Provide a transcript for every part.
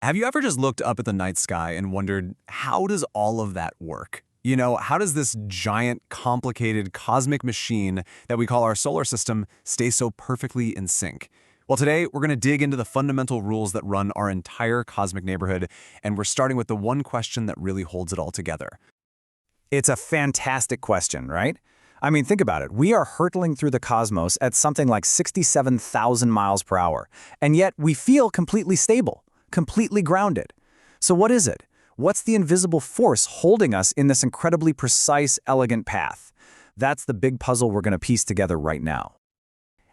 Have you ever just looked up at the night sky and wondered, how does all of that work? How does this giant, complicated cosmic machine that we call our solar system stay so perfectly in sync? Well, today we're going to dig into the fundamental rules that run our entire cosmic neighborhood, and we're starting with the one question that really holds it all together. It's a fantastic question, right? I mean, think about it. We are hurtling through the cosmos at something like 67,000 miles per hour, and yet we feel completely stable, completely grounded. So what is it? What's the invisible force holding us in this incredibly precise, elegant path? That's the big puzzle we're going to piece together right now.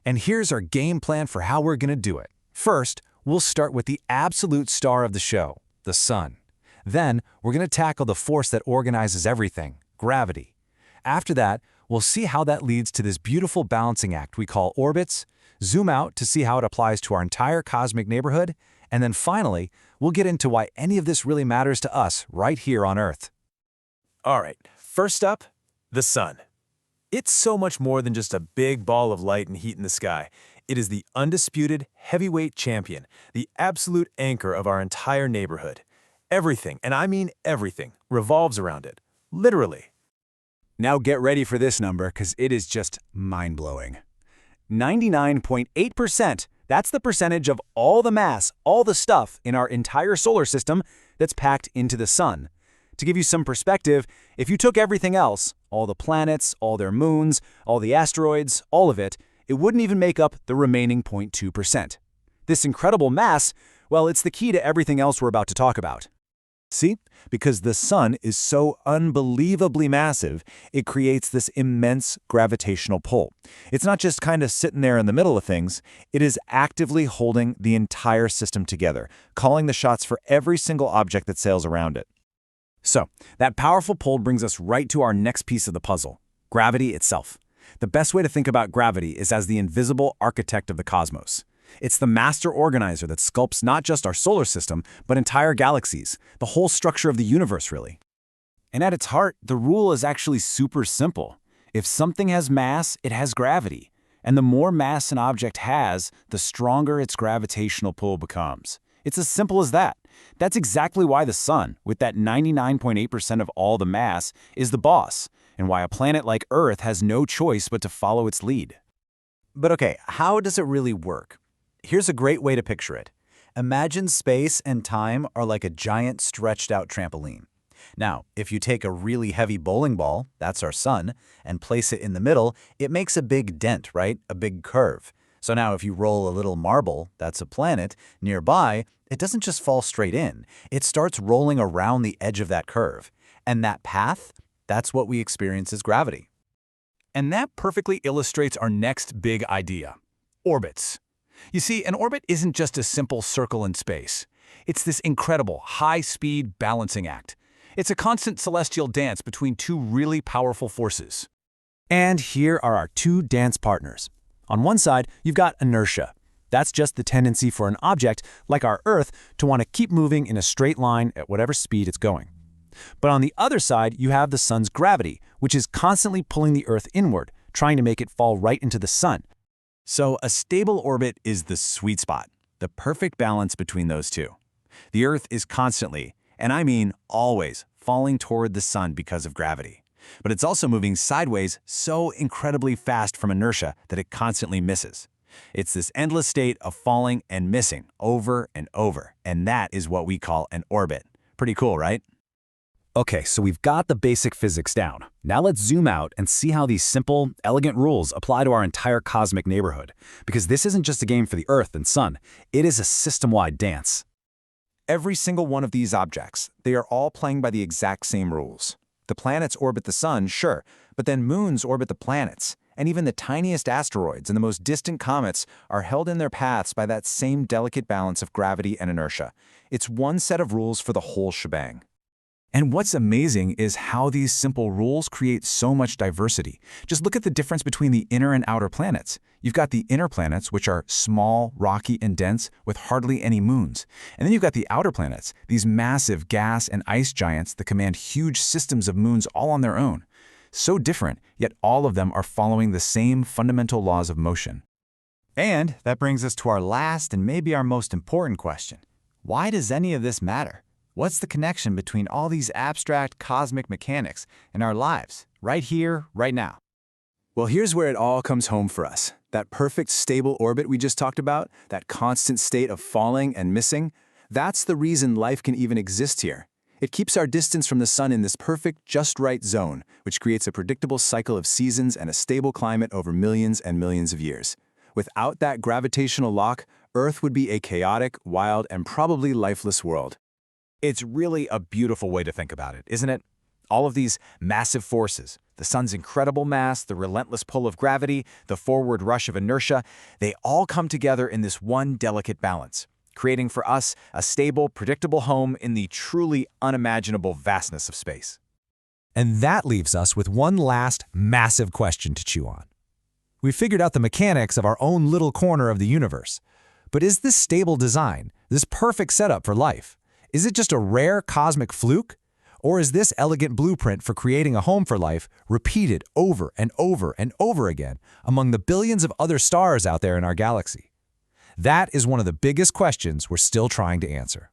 And here's our game plan for how we're going to do it. First, we'll start with the absolute star of the show, the sun. Then, we're going to tackle the force that organizes everything, gravity. After that, we'll see how that leads to this beautiful balancing act we call orbits, zoom out to see how it applies to our entire cosmic neighborhood, and then finally, we'll get into why any of this really matters to us right here on Earth. All right, first up, the sun. It's so much more than just a big ball of light and heat in the sky. It is the undisputed heavyweight champion, the absolute anchor of our entire neighborhood. Everything, and I mean everything, revolves around it. Literally. Now get ready for this number because it is just mind-blowing. 99.8%. That's the percentage of all the mass, all the stuff in our entire solar system that's packed into the sun. To give you some perspective, if you took everything else, all the planets, all their moons, all the asteroids, all of it, it wouldn't even make up the remaining 0.2%. This incredible mass, well, it's the key to everything else we're about to talk about. See? Because the sun is so unbelievably massive, it creates this immense gravitational pull. It's not just kind of sitting there in the middle of things, it is actively holding the entire system together, calling the shots for every single object that sails around it. So, that powerful pull brings us right to our next piece of the puzzle, gravity itself. The best way to think about gravity is as the invisible architect of the cosmos. It's the master organizer that sculpts not just our solar system, but entire galaxies, the whole structure of the universe, really. And at its heart, the rule is actually super simple. If something has mass, it has gravity. And the more mass an object has, the stronger its gravitational pull becomes. It's as simple as that. That's exactly why the sun, with that 99.8% of all the mass, is the boss, and why a planet like Earth has no choice but to follow its lead. But okay, how does it really work? Here's a great way to picture it. Imagine space and time are like a giant stretched-out trampoline. Now, if you take a really heavy bowling ball, that's our sun, and place it in the middle, it makes a big dent, right? A big curve. So now if you roll a little marble, that's a planet, nearby, it doesn't just fall straight in. It starts rolling around the edge of that curve. And that path, that's what we experience as gravity. And that perfectly illustrates our next big idea, orbits. You see, an orbit isn't just a simple circle in space. It's this incredible, high-speed balancing act. It's a constant celestial dance between two really powerful forces. And here are our two dance partners. On one side, you've got inertia. That's just the tendency for an object, like our Earth, to want to keep moving in a straight line at whatever speed it's going. But on the other side, you have the sun's gravity, which is constantly pulling the Earth inward, trying to make it fall right into the sun. So a stable orbit is the sweet spot, the perfect balance between those two. The Earth is constantly, and I mean always, falling toward the sun because of gravity. But it's also moving sideways so incredibly fast from inertia that it constantly misses. It's this endless state of falling and missing over and over, and that is what we call an orbit. Pretty cool, right? Okay, so we've got the basic physics down. Now let's zoom out and see how these simple, elegant rules apply to our entire cosmic neighborhood. Because this isn't just a game for the Earth and Sun, it is a system-wide dance. Every single one of these objects, they are all playing by the exact same rules. The planets orbit the sun, sure, but then moons orbit the planets. And even the tiniest asteroids and the most distant comets are held in their paths by that same delicate balance of gravity and inertia. It's one set of rules for the whole shebang. And what's amazing is how these simple rules create so much diversity. Just look at the difference between the inner and outer planets. You've got the inner planets, which are small, rocky, and dense, with hardly any moons. And then you've got the outer planets, these massive gas and ice giants that command huge systems of moons all on their own. So different, yet all of them are following the same fundamental laws of motion. And that brings us to our last and maybe our most important question. Why does any of this matter? What's the connection between all these abstract cosmic mechanics and our lives, right here, right now? Well, here's where it all comes home for us. That perfect stable orbit we just talked about, that constant state of falling and missing, that's the reason life can even exist here. It keeps our distance from the sun in this perfect, just right zone, which creates a predictable cycle of seasons and a stable climate over millions and millions of years. Without that gravitational lock, Earth would be a chaotic, wild, and probably lifeless world. It's really a beautiful way to think about it, isn't it? All of these massive forces, the sun's incredible mass, the relentless pull of gravity, the forward rush of inertia, they all come together in this one delicate balance, creating for us a stable, predictable home in the truly unimaginable vastness of space. And that leaves us with one last massive question to chew on. We figured out the mechanics of our own little corner of the universe. But is this stable design, this perfect setup for life, is it just a rare cosmic fluke? Or is this elegant blueprint for creating a home for life repeated over and over and over again among the billions of other stars out there in our galaxy? That is one of the biggest questions we're still trying to answer.